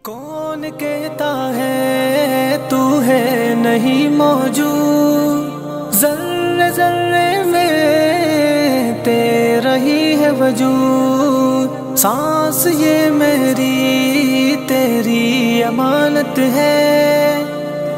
کون کہتا ہے تو ہے نہیں موجود، ذرے ذرے میں تیرا ہی ہے وجود، سانس یہ میری تیری امانت ہے،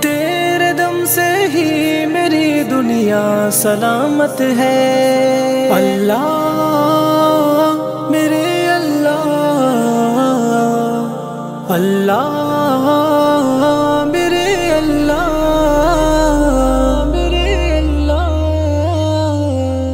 تیرے دم سے ہی میری دنیا سلامت ہے۔ اللہ میرے اللہ میرے اللہ میرے اللہ۔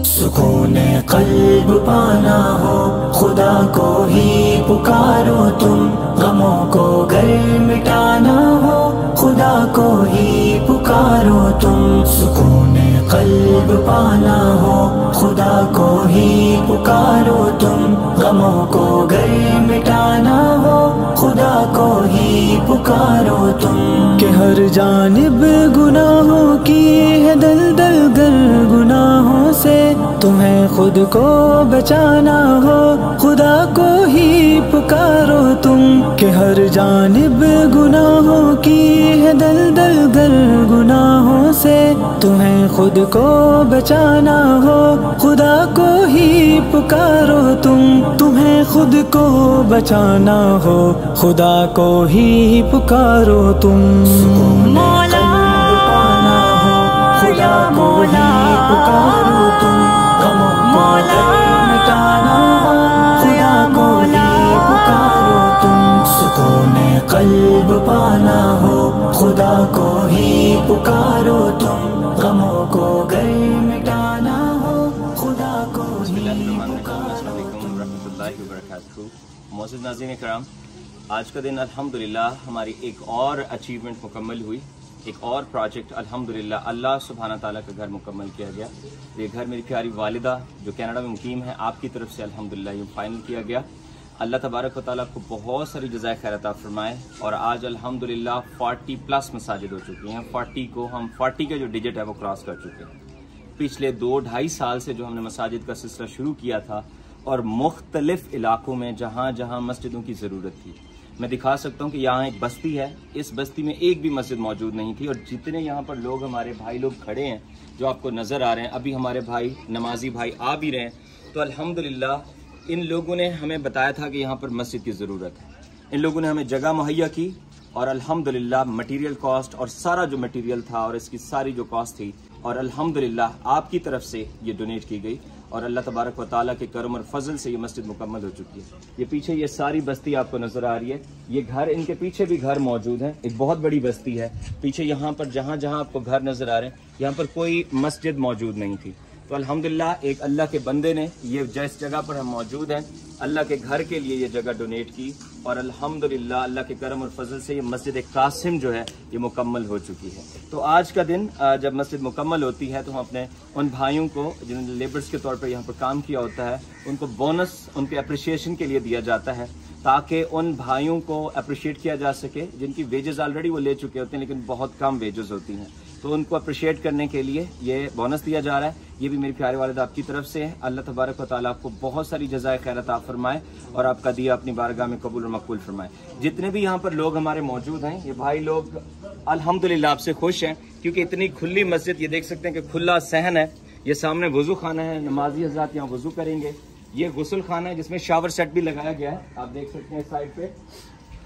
سکون قلب پانا ہو خدا کو ہی پکارو تم، غموں کو گر مٹانا ہو خدا کو ہی پکارو تم، سکون قلب پانا ہو خدا کو ہی پکارو تم، غموں کو گر مٹانا ہو خدا کو ہی پکارو تم۔ کہ ہر جانب گناہوں کی ہے دلدل گر گناہوں سے تمہیں خود کو بچانا ہو خدا کو ہی پکارو تم، کہ ہر جانب گناہوں کی ہے دلدل گر گناہوں سے تمہیں خود کو بچانا ہو خدا کو ہی پکارو تم، تمہیں خود کو بچانا ہو خدا کو ہی پکارو تم۔ مولا پانا ہو خدا کو ہی پکارو تم، غموں کو مٹانا ہو خدا کو ہی پکارو تم، سکون قلب پانا ہو خدا کو ہی پکارو تم، غموں کو گر مٹانا ہو خدا کو ہی پکارو تم۔ ورحمۃ اللہ وبرکاتہ۔ معزز ناظرین کرام، آج کا دن الحمدللہ ہماری ایک اور اچیومنٹ مکمل ہوئی، ایک اور پروجیکٹ الحمدللہ اللہ سبحانہ تعالیٰ کا گھر مکمل کیا گیا۔ یہ گھر میری پیاری والدہ جو کینیڈا میں مقیم ہے، آپ کی طرف سے الحمدللہ یہ فائنل کیا گیا۔ اللہ تبارک و تعالیٰ کو بہت ساری جزائے خیر عطا فرمائے، اور آج الحمدللہ 40+ مساجد ہو چکی ہیں۔ 40 کا جو ڈیجٹ ہے وہ کراس کر چکے ہیں۔ پچھلے 2-2.5 سال سے جو ہم نے مساجد کا سلسلہ شروع کیا تھا، اور مختلف علاقوں میں جہاں جہاں مسجدوں کی ضرورت تھی، میں دکھا سکتا ہوں کہ یہاں ایک بستی ہے، اس بستی میں ایک بھی مسجد موجود نہیں تھی، اور جتنے یہاں پر لوگ ہمارے بھائی لوگ کھڑے ہیں جو آپ کو نظر آ رہے ہیں، ابھی ہمارے بھائی نمازی بھائی آ بھی رہے ہیں، تو الحمدللہ ان لوگوں نے ہمیں بتایا تھا کہ یہاں پر مسجد کی ضرورت ہے، ان لوگوں نے ہمیں جگہ مہیا کی، اور الحمدللہ مٹیریل کاسٹ اور سارا جو مٹیریل تھا اور اس کی ساری جو کاسٹ تھی، اور الحمدللہ آپ کی طرف سے یہ ڈونیٹ کی گئی، اور اللہ تبارک و تعالیٰ کے کرم اور فضل سے یہ مسجد مکمل ہو چکی ہے۔ یہ پیچھے یہ ساری بستی آپ کو نظر آ رہی ہے، یہ گھر، ان کے پیچھے بھی گھر موجود ہیں، ایک بہت بڑی بستی ہے پیچھے، یہاں پر جہاں جہاں آپ کو گھر نظر آ رہے ہیں یہاں پر کوئی مسجد موجود نہیں تھی، تو الحمدللہ ایک اللہ کے بندے نے یہ جس جگہ پر ہم موجود ہیں اللہ کے گھر کے لیے یہ جگہ ڈونیٹ کی، اور الحمدللہ اللہ کے کرم اور فضل سے یہ مسجد قاسم جو ہے یہ مکمل ہو چکی ہے۔ تو آج کا دن جب مسجد مکمل ہوتی ہے تو ہم اپنے ان بھائیوں کو جنہوں نے لیبرز کے طور پر یہاں پر کام کیا ہوتا ہے، ان کو بونس ان کے اپریشیشن کے لیے دیا جاتا ہے، تاکہ ان بھائیوں کو اپریشیٹ کیا جا سکے جن کی ویجز آلریڈی وہ لے چکے ہوتے ہیں لیکن بہت کم ویجز ہوتی ہیں، تو ان کو اپریشیٹ کرنے کے لیے یہ بونس دیا جا رہا ہے۔ یہ بھی میری پیارے والدہ آپ کی طرف سے ہے، اللہ تبارک و تعالیٰ آپ کو بہت ساری جزائے خیر عطا فرمائے، اور آپ کا دیا اپنی بارگاہ میں قبول اور مقبول فرمائے۔ جتنے بھی یہاں پر لوگ ہمارے موجود ہیں، یہ بھائی لوگ الحمدللہ آپ سے خوش ہیں، کیونکہ اتنی کھلی مسجد، یہ دیکھ سکتے ہیں کہ کھلا صحن ہے، یہ سامنے وضو خانہ ہے، نمازی حضرات یہاں وضو کریں گے، یہ غسل خانہ ہے جس میں شاور سیٹ بھی لگایا گیا ہے، آپ دیکھ سکتے ہیں اس سائڈ پہ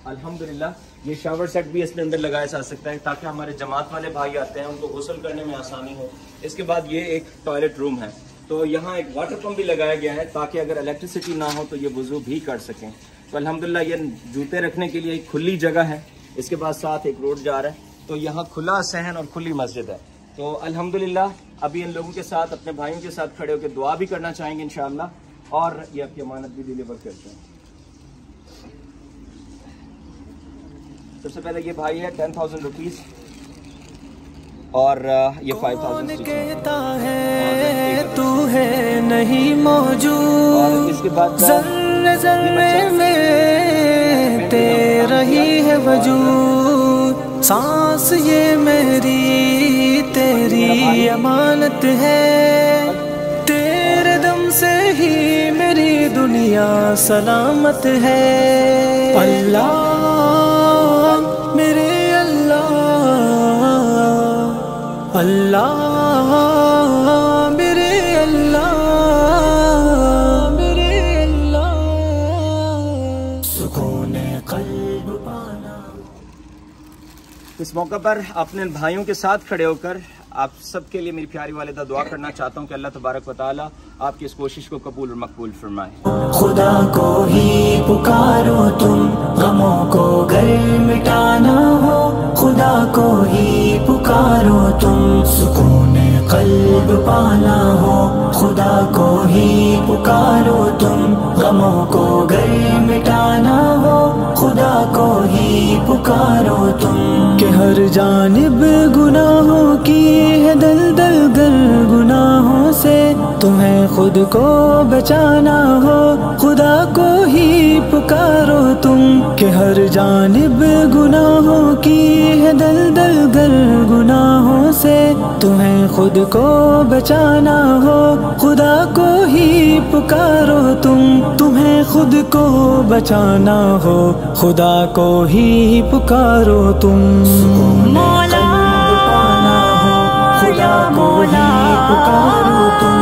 الحمدللہ یہ شاور سیٹ بھی اس میں اندر لگایا جا سکتا ہے، تاکہ ہمارے جماعت والے بھائی آتے ہیں ان کو غسل کرنے میں آسانی ہو۔ اس کے بعد یہ ایک ٹوائلٹ روم ہے، تو یہاں ایک واٹر پمپ بھی لگایا گیا ہے تاکہ اگر الیکٹریسٹی نہ ہو تو یہ وضو بھی کر سکیں۔ تو الحمدللہ یہ جوتے رکھنے کے لیے ایک کھلی جگہ ہے، اس کے بعد ساتھ ایک روڈ جا رہا ہے، تو یہاں کھلا صحن اور کھلی مسجد ہے۔ تو الحمدللہ ابھی ان لوگوں کے ساتھ، اپنے بھائیوں کے ساتھ کھڑے ہو کے دعا بھی کرنا چاہیں گے انشاءاللہ، اور یہ آپ کی امانت بھی ڈیلیور کرتے ہیں۔ سب سے پہلے یہ بھائی ہے 10,000 روپیز، اور یہ 5,000۔ کون کہتا ہے تو ہے نہیں موجود، اس کے بعد ذرے ذرے میں تیرا ہی ہے وجود، سانس یہ میری تیری امانت ہے، تیرے دم سے ہی میری دنیا سلامت ہے۔ اللہ اللہ میرے اللہ میرے اللہ، سکون قلب پانا۔ اس موقع پر اپنے بھائیوں کے ساتھ کھڑے ہو کر آپ سب کے لیے میری پیاری والدہ دعا کرنا چاہتا ہوں کہ اللہ تبارک و تعالی آپ کی اس کوشش کو قبول اور مقبول فرمائے۔ خدا کو ہی پکارو تم، غموں کو گر مٹانا ہو، خدا کو ہی پکارو تم، سکون قلب پانا ہو، خدا کو ہی پکارو تم، غموں کو گر مٹانا ہو، خدا کو ہی پکارو تم، کہ ہر جانب گناہوں کی ہے دلدل گر گناہوں سے تمہیں خود کو بچانا ہو، خدا کو ہی پکارو تم، کہ ہر جانب گناہوں کی ہے دلدل گر گناہوں سے تمہیں خود کو بچانا ہو، خدا کو ہی پکارو تم، تمہیں خود کو بچانا ہو، خدا کو ہی پکارو تم، مولا یا مولا پکارو تم،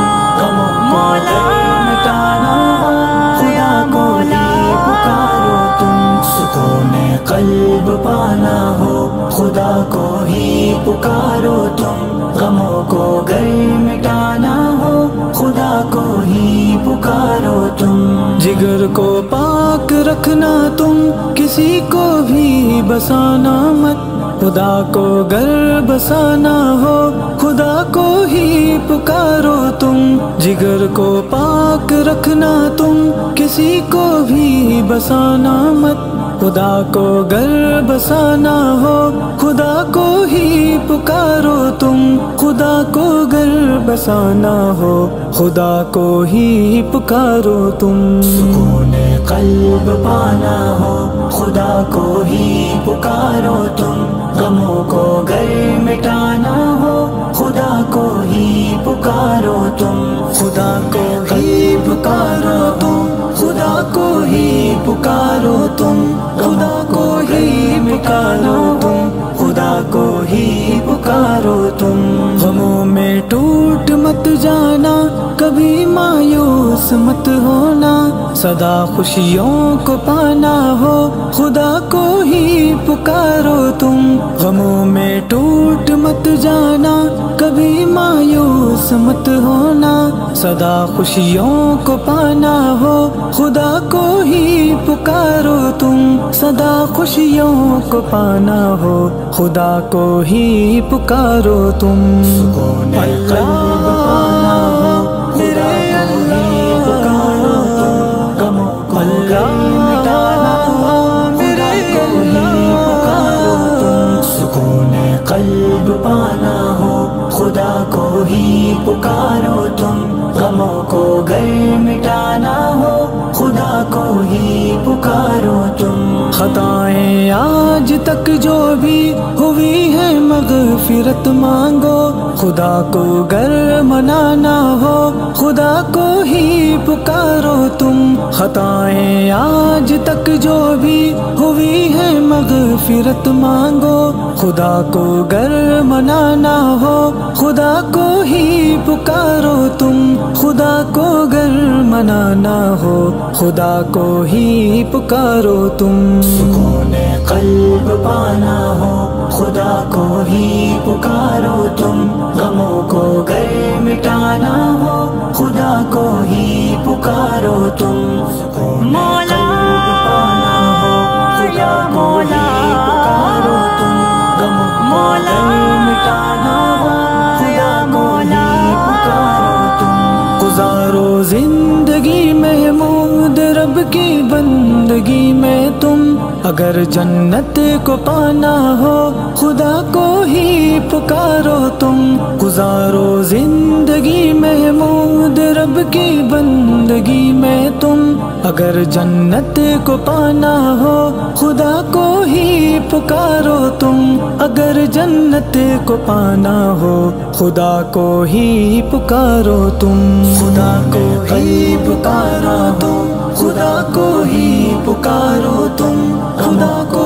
مولا مٹانا ہو، خدا کو ہی پکارو تم، سکون قلب پانا ہو، خدا کو ہی پکارو تم، غموں کو گر مٹانا ہو، خدا کو ہی پکارو تم، جگر کو پاک رکھنا تم، کسی کو بھی بسانا مت، خدا کو گر بسانا ہو، خدا کو ہی پکارو تم، جگر کو پاک رکھنا تم، کسی کو بھی بسانا مت، خدا کو گر بسانا ہو، خدا کو ہی پکارو تم، خدا کو گر بسانا ہو، خدا کو ہی پکارو تم، سکون قلب پانا ہو، خدا کو ہی پکارو تم، غموں کو گر مٹانا ہو، خدا کو ہی پکارو تم، خدا کو ہی پکارو تم، خدا کو ہی پکارو تم، خدا کو ہی پکارو تم، خدا کو ہی پکارو تم، غموں میں ٹوٹ مت جانا، کبھی مایوس مت ہونا، سدا خوشیوں کو پانا ہو، خدا کو ہی پکارو تم، غموں میں ٹوٹ مت جانا، کبھی مایوس مت ہونا، سدا خوشیوں کو پانا ہو، خدا کو ہی پکارو تم، سدا خوشیوں کو پانا ہو، خدا کو ہی پکارو تم، سکون قلب پانا ہو، خدا کو ہی پکارو تم، غموں کو گر مٹانا ہو، خدا کو ہی پکارو تم، سکون قلب پانا ہو، خدا کو ہی پکارو تم، غموں کو گر مٹانا ہو، خدا کو ہی پکارو تم، خطائیں آج تک جو بھی ہوئی ہے مغفرت مانگو، خدا کو گر منانا ہو، خدا کو ہی پکارو تم، خطائیں آج تک جو بھی ہوئی ہے مغفرت مانگو، خدا کو گر منانا ہو، خدا کو ہی پکارو تم، خدا کو گر منانا ہو، خدا کو ہی پکارو تم، سکون قلب پانا ہو، خدا کو ہی پکارو تم، غموں کو گر مٹانا ہو، خدا کو ہی پکارو تم، سکون مولا پانا ہو، یا مولا پکارو تم، غموں کو مولا گر مٹانا ہو، خدا کو ہی پکارو تم، گزارو زندگی محمود رب کی بندگی میں تم، اگر جنت کو پانا ہو، خدا کو ہی پکارو تم، گزارو زندگی محمود رب کی بندگی میں تم، اگر جنت کو پانا ہو، خدا کو ہی پکارو تم، اگر جنت کو پانا ہو، خدا کو ہی پکارو تم، خدا کو ہی پکارو تم، خدا کو ہی پکارو تم، خدا کو